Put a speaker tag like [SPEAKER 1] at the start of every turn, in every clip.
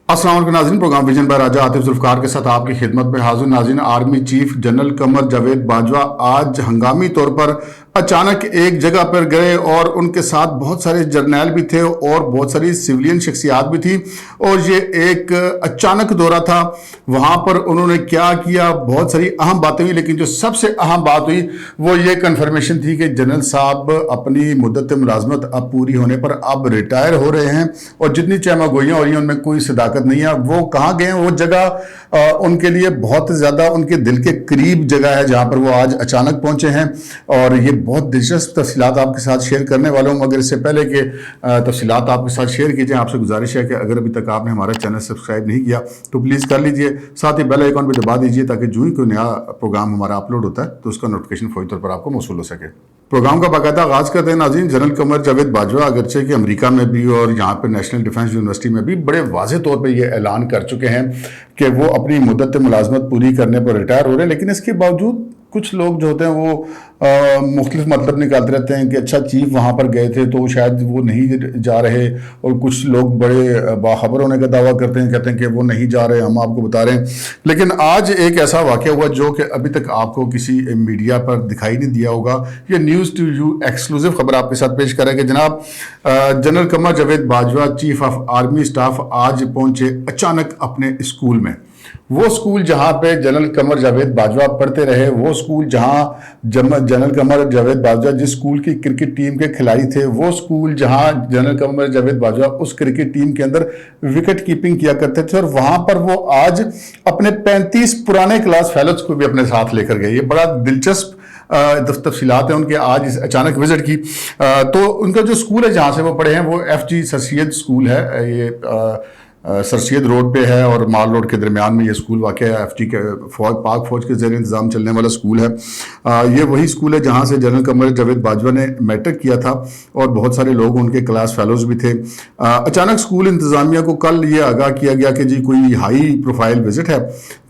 [SPEAKER 1] السلام علیکم ناظرین، پروگرام ویژن بائی راجہ عاطف ذوالفقار کے ساتھ آپ کی خدمت میں حاضر. ناظرین، army chief general Qamar Javed Bajwa آج ہنگامی طور پر اچانک ایک جگہ پر گئے اور ان کے ساتھ بہت سارے جرنیل بھی تھے اور بہت ساری سیولین شخصیات بھی تھیں، اور یہ ایک اچانک دورہ تھا. وہاں پر انہوں نے کیا کیا، بہت ساری اہم باتیں ہوئی، لیکن جو سب سے اہم بات ہوئی وہ یہ کنفرمیشن تھی کہ جنرل صاحب اپنی مدت ملازمت اب پوری ہونے پر اب ریٹائر ہو رہے ہیں، اور جتنی چیمہ گوئیاں ہو رہی ہیں ان میں کوئی صداقت نہیں ہے. وہ کہاں گئے ہیں؟ وہ جگہ ان کے لیے بہت زیادہ ان کے دل کے قریب جگہ ہے جہاں پر وہ آج اچانک پہنچے ہیں، اور یہ بہت دلچسپ تفصیلات آپ کے ساتھ شیئر کرنے والا ہوں. مگر اس سے پہلے کہ تفصیلات آپ کے ساتھ شیئر کی جائیں، آپ سے گزارش ہے کہ اگر ابھی تک آپ نے ہمارا چینل سبسکرائب نہیں کیا تو پلیز کر لیجئے، ساتھ ہی بیل آئیکن بھی دبا دیجئے تاکہ جو ہی کوئی نیا پروگرام ہمارا اپلوڈ ہوتا ہے تو اس کا نوٹیفیکیشن فوری طور پر آپ کو موصول ہو سکے. پروگرام کا باقاعدہ آغاز کرتے ہیں. ناظرین، جنرل قمر جاوید باجوہ اگرچہ کہ امریکہ میں بھی اور یہاں پہ نیشنل ڈیفنس یونیورسٹی میں بھی بڑے واضح طور پہ یہ اعلان کر چکے ہیں کہ وہ اپنی مدت ملازمت پوری کرنے پر ریٹائر ہو رہے ہیں، لیکن اس کے باوجود کچھ لوگ جو ہوتے ہیں وہ مختلف مطلب نکالتے رہتے ہیں کہ اچھا چیف وہاں پر گئے تھے تو شاید وہ نہیں جا رہے، اور کچھ لوگ بڑے باخبر ہونے کا دعویٰ کرتے ہیں کہ وہ نہیں جا رہے، ہم آپ کو بتا رہے ہیں. لیکن آج ایک ایسا واقعہ ہوا جو کہ ابھی تک آپ کو کسی میڈیا پر دکھائی نہیں دیا ہوگا. یہ نیوز ٹو یو ایکسکلوزیو خبر آپ کے ساتھ پیش کریں کہ جناب general Qamar Javed Bajwa chief of army staff آج پہنچے اچانک اپنے اسکول میں. وہ اسکول جہاں پہ جنرل قمر جاوید باجوہ پڑھتے رہے، وہ اسکول جہاں جنرل قمر جاوید باجوہ جس اسکول کی کرکٹ ٹیم کے کھلاڑی تھے، وہ اسکول جہاں جنرل قمر جاوید باجوہ اس کرکٹ ٹیم کے اندر وکٹ کیپنگ کیا کرتے تھے، اور وہاں پر وہ آج اپنے 35 پرانے کلاس فیلوز کو بھی اپنے ساتھ لے کر گئے. یہ بڑا دلچسپ تفصیلات ہیں ان کے آج اس اچانک وزٹ کی. تو ان کا جو اسکول ہے جہاں سے وہ پڑھے ہیں وہ ایف جی سر سید اسکول ہے. یہ سر سید روڈ پہ ہے اور مال روڈ کے درمیان میں یہ اسکول واقع ہے. ایف جی کے پاک فوج کے زیر انتظام چلنے والا اسکول ہے. یہ وہی اسکول ہے جہاں سے جنرل قمر جاوید باجوہ نے میٹرک کیا تھا، اور بہت سارے لوگ ان کے کلاس فیلوز بھی تھے. اچانک اسکول انتظامیہ کو کل یہ آگاہ کیا گیا کہ جی کوئی ہائی پروفائل وزٹ ہے،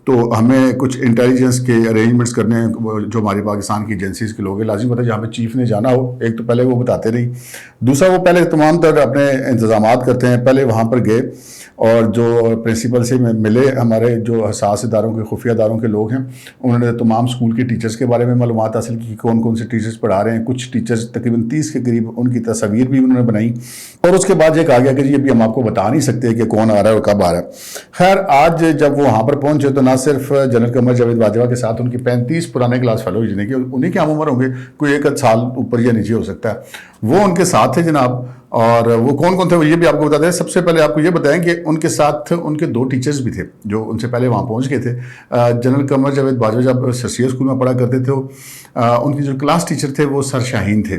[SPEAKER 1] تو ہمیں کچھ انٹیلیجنس کے ارینجمنٹس کرنے ہیں جو ہماری پاکستان کی ایجنسیز کے لوگ ہیں. لازم پتہ ہے جہاں پہ چیف نے جانا ہو، ایک تو پہلے وہ بتاتے نہیں، دوسرا وہ پہلے تمام تر اپنے انتظامات کرتے ہیں. پہلے وہاں پر گئے اور جو پرنسپل سے ملے، ہمارے جو حساس اداروں کے خفیہ اداروں کے لوگ ہیں، انہوں نے تمام اسکول کے ٹیچرز کے بارے میں معلومات حاصل کی، کون کون سے ٹیچرز پڑھا رہے ہیں. کچھ ٹیچرز تقریباً 30 کے قریب، ان کی تصاویر بھی انہوں نے بنائی، اور اس کے بعد یہ کہا گیا کہ جی ابھی ہم آپ کو بتا نہیں سکتے کہ کون آ رہا ہے اور کب آ رہا ہے. خیر، آج جب وہ وہاں پر پہنچے تو نہ صرف جنرل قمر جاوید باجوہ کے ساتھ ان کی 35 پرانے کلاس فیلو، جنہیں کہ انہیں کی عمر ہوں گے، کوئی ایک سال اوپر یا نیچے ہو سکتا ہے، وہ ان کے ساتھ تھے جناب. اور وہ کون کون تھے وہ یہ بھی آپ کو بتا دیں. سب سے پہلے آپ کو یہ بتائیں کہ ان کے ساتھ ان کے 2 ٹیچرز بھی تھے جو ان سے پہلے وہاں پہنچ گئے تھے. جنرل قمر جاوید باجوہ جب سر سید اسکول میں پڑھا کرتے تھے، ان کی جو کلاس ٹیچر تھے وہ سر شاہین تھے.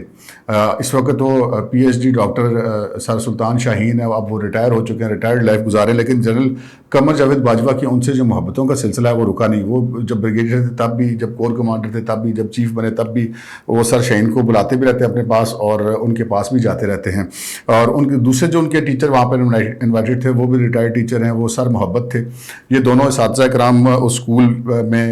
[SPEAKER 1] اس وقت وہ پی ایچ ڈی ڈاکٹر سر سلطان شاہین ہے، اب وہ ریٹائر ہو چکے ہیں، ریٹائرڈ لائف گزارے. لیکن جنرل قمر جاوید باجوہ کی ان سے جو محبتوں کا سلسلہ ہے وہ رکا نہیں. وہ جب بریگیڈیئر تھے تب بھی، جب کور کمانڈر تھے تب بھی، جب چیف بنے تب بھی وہ سر شاہین کو بلاتے بھی رہتے ہیں اپنے پاس، اور ان کے پاس بھی جاتے رہتے ہیں. اور ان کے دوسرے جو ان کے ٹیچر وہاں پر انوائٹڈ تھے وہ بھی ریٹائرڈ ٹیچر ہیں، وہ سر محبت تھے. یہ دونوں اساتذہ کرام اس اسکول میں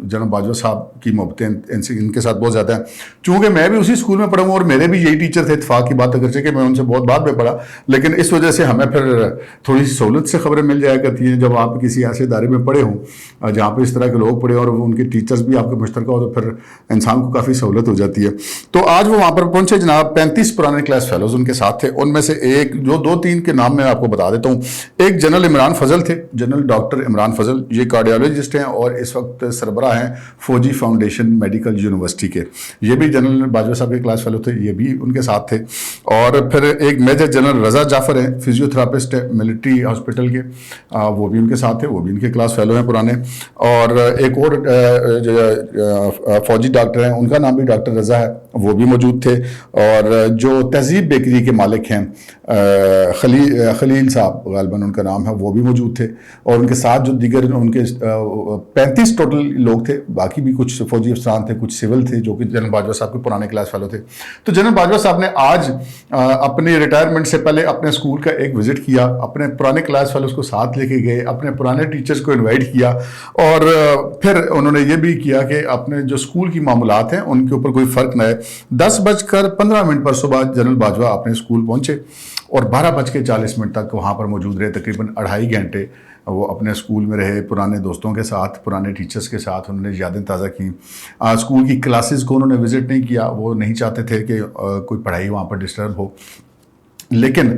[SPEAKER 1] جنرل باجوہ صاحب کی محبتیں ان کے ساتھ بہت زیادہ ہیں. چونکہ میں بھی اسی اسکول میں پڑھا ہوں اور میرے بھی یہی ٹیچر تھے، اتفاق کی بات اگرچہ کہ میں ان سے بہت بعد میں پڑھا، لیکن اس وجہ سے ہمیں پھر تھوڑی سی سہولت سے خبریں مل جایا کرتی ہیں جب آپ کسی ایسے ادارے میں پڑھے ہوں جہاں پہ اس طرح کے لوگ پڑھے اور ان کے ٹیچرز بھی آپ کے مشترکہ ہو، تو پھر انسان کو کافی سہولت ہو جاتی ہے. تو آج وہ وہاں پر پہنچے جناب. 35 پرانے کلاس فیلوز ان کے ساتھ تھے. ان میں سے ایک جو 2-3 کے نام میں آپ کو بتا دیتا ہوں. ایک جنرل عمران فضل تھے، جنرل ڈاکٹر عمران فضل. یہ کارڈیالوجسٹ ہیں اور اس وقت سربراہ ہیں فوجی فاؤنڈیشن میڈیکل یونیورسٹی کے. یہ بھی جنرل باجوہ صاحب کے کلاس فیلو تھے، یہ بھی ان کے ساتھ تھے. اور پھر ایک میجر جنرل رضا جعفر ہیں، فزیو تھراپسٹ ہے ملٹری ہاسپٹل کے، وہ بھی ان کے ساتھ تھے، وہ بھی ان کے کلاس فیلو ہیں پرانے. اور ایک اور فوجی ڈاکٹر ہیں، ان کا نام بھی ڈاکٹر رضا ہے، وہ بھی موجود تھے. اور جو تہذیب بیکری کے مالک ہیں خلیل صاحب غالباً ان کا نام ہے، وہ بھی موجود تھے. اور ان کے ساتھ جو دیگر ان کے 35 ٹوٹل لوگ تھے، باقی بھی کچھ فوجی افسران تھے، کچھ سول تھے جو کہ جنرل باجوہ صاحب کے پرانے کلاس فیلو تھے. تو جنرل باجوہ صاحب نے آج اپنے ریٹائرمنٹ سے پہلے اپنے اسکول کا ایک وزٹ کیا، اپنے پرانے کلاس فیلوز کو ساتھ لے کے گئے, اپنے پرانے ٹیچرز کو انوائٹ کیا, اور پھر انہوں نے یہ بھی کیا کہ اپنے جو اسکول کی معمولات ہیں ان کے اوپر کوئی فرق نہ ہے. 10:15 پر صبح جنرل باجوہ اپنے اسکول پہنچے اور 12:40 تک وہاں پر موجود رہے. تقریباً 2.5 گھنٹے وہ اپنے اسکول میں رہے, پرانے دوستوں کے ساتھ, پرانے ٹیچرز کے ساتھ انہوں نے یادیں تازہ کیں. اسکول کی کلاسز کو انہوں نے وزٹ نہیں کیا, وہ نہیں چاہتے تھے کہ کوئی پڑھائی وہاں پر ڈسٹرب ہو. لیکن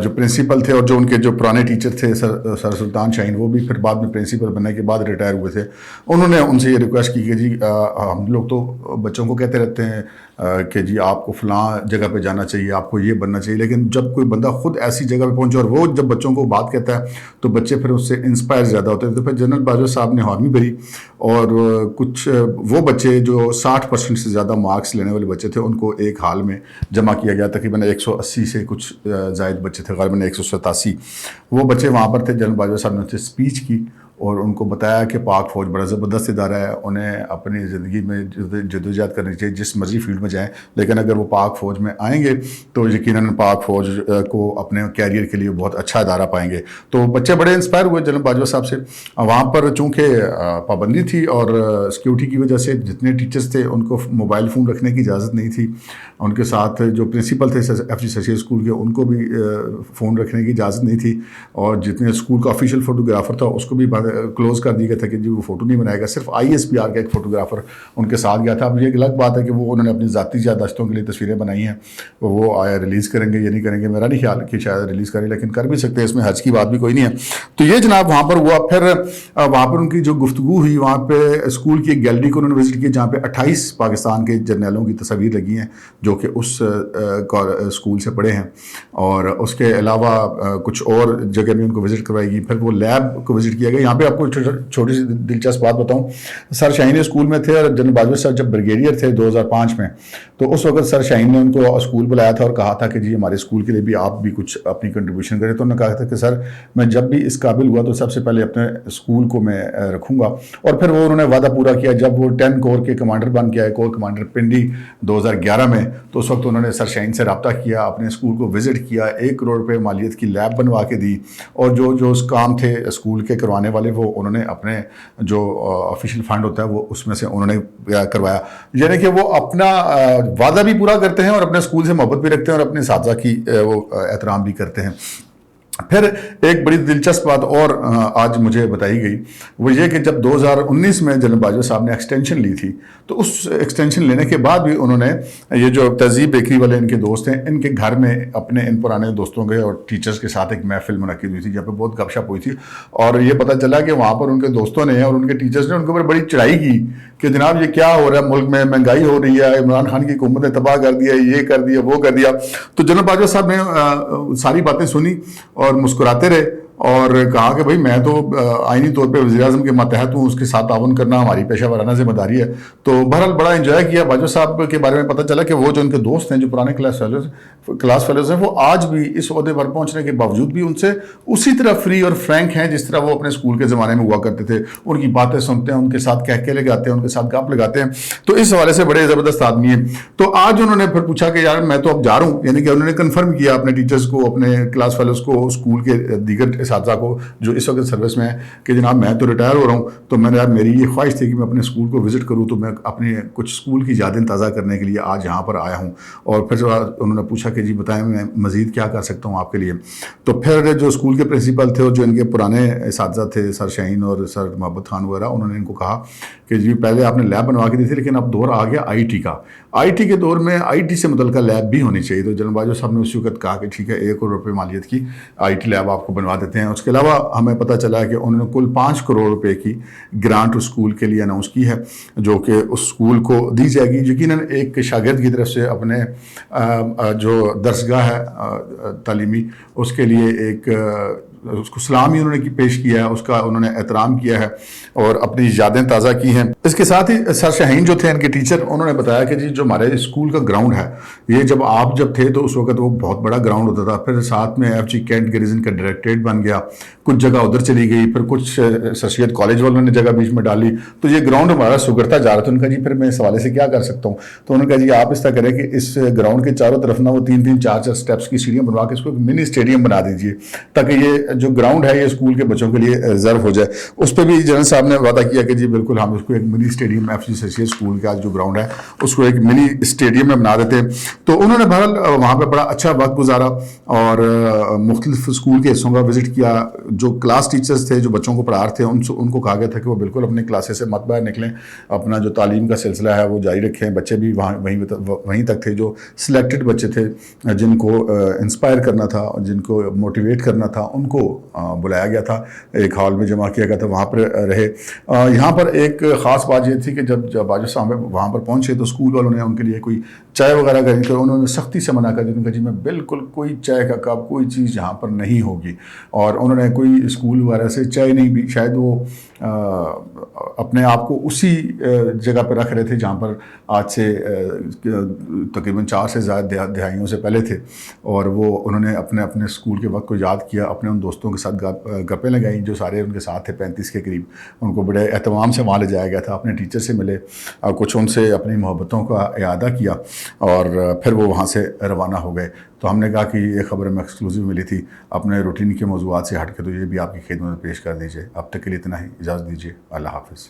[SPEAKER 1] جو پرنسپل تھے اور جو ان کے جو پرانے ٹیچر تھے سر سلطان شاہین, وہ بھی پھر بعد میں پرنسپل بننے کے بعد ریٹائر ہوئے تھے, انہوں نے ان سے یہ ریکویسٹ کی کہ جی ہم لوگ تو بچوں کو کہتے رہتے ہیں کہ جی آپ کو فلاں جگہ پہ جانا چاہیے, آپ کو یہ بننا چاہیے, لیکن جب کوئی بندہ خود ایسی جگہ پہ پہنچے اور وہ جب بچوں کو بات کہتا ہے تو بچے پھر اس سے انسپائر زیادہ ہوتے ہیں. تو پھر جنرل باجوہ صاحب نے حامی بھری اور کچھ وہ بچے جو 60% سے زیادہ مارکس لینے والے بچے تھے ان کو ایک ہال میں جمع کیا گیا. تقریباً 180 سے کچھ زائد بچے تھے, غالباً 187 وہ بچے وہاں پر تھے. جنرل باجوہ صاحب نے ان سے اسپیچ کی اور ان کو بتایا کہ پاک فوج بڑا زبردست ادارہ ہے, انہیں اپنی زندگی میں جدوجہد کرنی چاہیے جس مرضی فیلڈ میں جائیں, لیکن اگر وہ پاک فوج میں آئیں گے تو یقیناً پاک فوج کو اپنے کیریئر کے لیے بہت اچھا ادارہ پائیں گے. تو بچے بڑے انسپائر ہوئے جنرل باجوہ صاحب سے. وہاں پر چونکہ پابندی تھی اور سیکیورٹی کی وجہ سے جتنے ٹیچرز تھے ان کو موبائل فون رکھنے کی اجازت نہیں تھی. ان کے ساتھ جو پرنسپل تھے ایف جی سرشید اسکول کے, ان کو بھی فون رکھنے کی اجازت نہیں تھی, اور جتنے اسکول کا آفیشیل فوٹوگرافر تھا اس کو بھی کلوز کر دیا گیا تھا کہ جی وہ فوٹو نہیں بنائے گا. صرف ISPR کا ایک فوٹوگرافر ان کے ساتھ گیا تھا. اب یہ ایک الگ بات ہے کہ وہ انہوں نے اپنی ذاتی یادداشتوں کے لیے تصویریں بنائی ہیں, وہ آیا ریلیز کریں گے یا نہیں کریں گے, میرا نہیں خیال کہ شاید ریلیز کریں, لیکن کر بھی سکتے ہیں, اس میں حرج کی بات بھی کوئی نہیں ہے. تو یہ جناب وہاں پر ہوا. پھر وہاں پر ان کی جو گفتگو ہوئی, وہاں پہ اسکول کی ایک گیلری کو انہوں نے وزٹ کی جہاں پہ 28 پاکستان کے جرنیلوں کی تصاویر لگی ہیں جو کہ اس اسکول سے پڑھے ہیں, اور اس کے علاوہ کچھ اور جگہ بھی ان کو وزٹ کروائی گئی. پھر وہ لیب کو وزٹ کیا گیا. یہاں پہ آپ کو چھوٹی سی دلچسپ بات بتاؤں, سر شاہین اسکول میں تھے اور جنرل باجوہ صاحب جب بریگیڈیئر تھے 2005 میں, تو اس وقت سر شاہین نے ان کو اسکول بلایا تھا اور کہا تھا کہ جی ہمارے اسکول کے لیے بھی آپ بھی کچھ اپنی کنٹریبیوشن کریں. تو انہوں نے کہا تھا کہ سر میں جب بھی اس قابل ہوا تو سب سے پہلے اپنے اسکول کو میں رکھوں گا, اور پھر وہ انہوں نے وعدہ پورا کیا. جب وہ 10 کور کے کمانڈر بن کے آئے, کور کمانڈر پنڈی 2011 میں, تو اس وقت انہوں نے سر شاہین سے رابطہ کیا, اپنے اسکول کو وزٹ کیا, 1 کروڑ روپے مالیت کی لیب بنوا کے دی, اور جو اس کام تھے اسکول کے کروانے والے وہ انہوں نے اپنے جو آفیشیل فنڈ ہوتا ہے وہ اس میں سے انہوں نے کروایا. یعنی کہ وہ اپنا وعدہ بھی پورا کرتے ہیں اور اپنے اسکول سے محبت بھی رکھتے ہیں اور اپنے اساتذہ کی وہ احترام بھی کرتے ہیں. پھر ایک بڑی دلچسپ بات اور آج مجھے بتائی گئی, وہ یہ کہ جب 2019 میں جنرل باجوہ صاحب نے ایکسٹینشن لی تھی, تو اس ایکسٹینشن لینے کے بعد بھی انہوں نے یہ جو تہذیب بیکری والے ان کے دوست ہیں, ان کے گھر میں اپنے ان پرانے دوستوں کے اور ٹیچرز کے ساتھ ایک محفل منعقد ہوئی تھی جہاں پہ بہت گپ شپ ہوئی تھی. اور یہ پتہ چلا کہ وہاں پر ان کے دوستوں نے اور ان کے ٹیچرز نے ان کے اوپر بڑی چڑھائی کی کہ جناب یہ کیا ہو رہا ہے ملک میں, مہنگائی ہو رہی ہے, عمران خان کی حکومت نے تباہ کر دیا, یہ کر دیا, وہ کر دیا. تو جنرل باجوہ صاحب نے ساری باتیں سنی اور مسکراتے رہے اور کہا کہ بھائی میں تو آئینی طور پہ وزیر اعظم کے ماتحت ہوں, اس کے ساتھ تعاون کرنا ہماری پیشہ ورانہ ذمہ داری ہے. تو بہرحال بڑا انجوائے کیا. باجوہ صاحب کے بارے میں پتہ چلا کہ وہ جو ان کے دوست ہیں جو پرانے کلاس فیلوز ہیں, وہ آج بھی اس عہدے پر پہنچنے کے باوجود بھی ان سے اسی طرح فری اور فرینک ہیں جس طرح وہ اپنے اسکول کے زمانے میں ہوا کرتے تھے. ان کی باتیں سنتے ہیں, ان کے ساتھ کہہ کے لگاتے ہیں, ان کے ساتھ گپ لگاتے ہیں. تو اس حوالے سے بڑے زبردست آدمی ہیں. تو آج انہوں نے پھر پوچھا کہ یار میں تو اب جا رہا ہوں, یعنی کہ انہوں نے کنفرم کیا اپنے ٹیچرز کو, اپنے کلاس فیلوز کو, اسکول کے دیگر اساتذہ کو جو اس وقت سروس میں ہے کہ جناب میں تو ریٹائر ہو رہا ہوں. تو میں نے یار میری یہ خواہش تھی کہ میں اپنے اسکول کو وزٹ کروں, تو میں اپنے کچھ اسکول کی یادیں تازہ کرنے کے لیے آج یہاں پر آیا ہوں. اور پھر انہوں نے پوچھا کہ جی بتائیں میں مزید کیا کر سکتا ہوں آپ کے لیے. تو پھر جو اسکول کے پرنسپل تھے اور جو ان کے پرانے اساتذہ تھے سر شاہین اور سر محبت خان وغیرہ, انہوں نے ان کو کہا کہ جی پہلے آپ نے لیب بنوا کے دی تھی, لیکن اب دور آ گیا IT کا. IT کے دور میں IT سے متعلقہ لیب بھی ہونی چاہیے. تو جنرل باجوہ صاحب نے اسی وقت کہا کہ ٹھیک ہے 1 کروڑ روپے مالیت کی IT لیب آپ کو بنوا دیتے ہیں. اس کے علاوہ ہمیں پتہ چلا کہ انہوں نے کل 5 کروڑ روپے کی گرانٹ اسکول کے لیے اناؤنس کی ہے جو کہ اس اسکول کو دی جائے گی. یقیناً ایک شاگرد کی طرف سے اپنے جو درسگاہ ہے تعلیمی اس کے لیے ایک اس کو سلام ہی انہوں نے پیش کیا ہے, اس کا انہوں نے احترام کیا ہے اور اپنی یادیں تازہ کی ہیں. اس کے ساتھ ہی سر شاہین جو تھے ان کے ٹیچر, انہوں نے بتایا کہ جی جو ہمارے اسکول کا گراؤنڈ ہے یہ جب آپ جب تھے تو اس وقت وہ بہت بڑا گراؤنڈ ہوتا تھا. پھر ساتھ میں FG کینٹ گیریزن کا ڈائریکٹریٹ بن گیا, کچھ جگہ ادھر چلی گئی, پھر کچھ سر سید کالج والوں نے جگہ بیچ میں ڈالی. تو یہ گراؤنڈ ہمارا سگڑتا جا رہا تھا. ان کا جی پھر میں اس حوالے سے کیا کر سکتا ہوں. تو انہوں نے کہا جی آپ اس طرح کریں کہ اس گراؤنڈ کے چاروں طرف نا وہ 3-3 4-4 اسٹیپس کی سیڑھیاں بنوا کے اس کو ایک منی اسٹیڈیم بنا دیجیے تاکہ یہ جو گراؤنڈ ہے یہ اسکول کے بچوں کے لیے ریزرو ہو جائے. اس پہ بھی جنرل صاحب نے وعدہ کیا کہ جی بالکل ہم اس کو ایک منی اسٹیڈیم ایف جی سیشیل اسکول کا جو گراؤنڈ ہے اس کو ایک منی اسٹیڈیم میں بنا دیتے. تو انہوں نے بہرحال وہاں پہ بڑا اچھا وقت گزارا اور مختلف اسکول کے حصوں کا وزٹ کیا. جو کلاس ٹیچرز تھے جو بچوں کو پڑھا رہے تھے ان کو کہا گیا تھا کہ وہ بالکل اپنے کلاسز سے مت باہر نکلیں, اپنا جو تعلیم کا سلسلہ ہے وہ جاری رکھیں. بچے بھی وہیں تک تھے جو سلیکٹڈ بچے تھے جن کو انسپائر کرنا تھا, جن کو موٹیویٹ کرنا تھا, ان کو بلایا گیا تھا, ایک ہال میں جمع کیا گیا تھا, وہاں پر رہے. یہاں پر ایک خاص بات یہ تھی کہ جب باجوہ صاحب وہاں پر پہنچے تو اسکول والوں نے ان کے لیے کوئی چائے وغیرہ کریں کر انہوں نے سختی سے منع کر دیا. کہ جی میں بالکل کوئی چائے کا کپ کوئی چیز یہاں پر نہیں ہوگی. اور انہوں نے کوئی اسکول وغیرہ سے چائے نہیں بھی, شاید وہ اپنے آپ کو اسی جگہ پہ رکھ رہے تھے جہاں پر آج سے تقریباً 4 سے زیادہ دہائیوں سے پہلے تھے. اور وہ انہوں نے اپنے اسکول کے وقت کو یاد کیا, اپنے ان دوستوں کے ساتھ گپیں لگائیں جو سارے ان کے ساتھ تھے 35 کے قریب. ان کو بڑے اہتمام سے وہاں لے جایا گیا تھا, اپنے ٹیچر سے ملے, کچھ ان سے اپنی محبتوں کا اعادہ کیا اور پھر وہ وہاں سے روانہ ہو گئے. تو ہم نے کہا کہ یہ خبر ہمیں ایکسکلوزیو ملی تھی, اپنے روٹین کے موضوعات سے ہٹ کے تو یہ بھی آپ کی خدمت میں پیش کر دیجیے. اب تک کے لیے اتنا ہی, اجازت دیجیے. اللہ حافظ.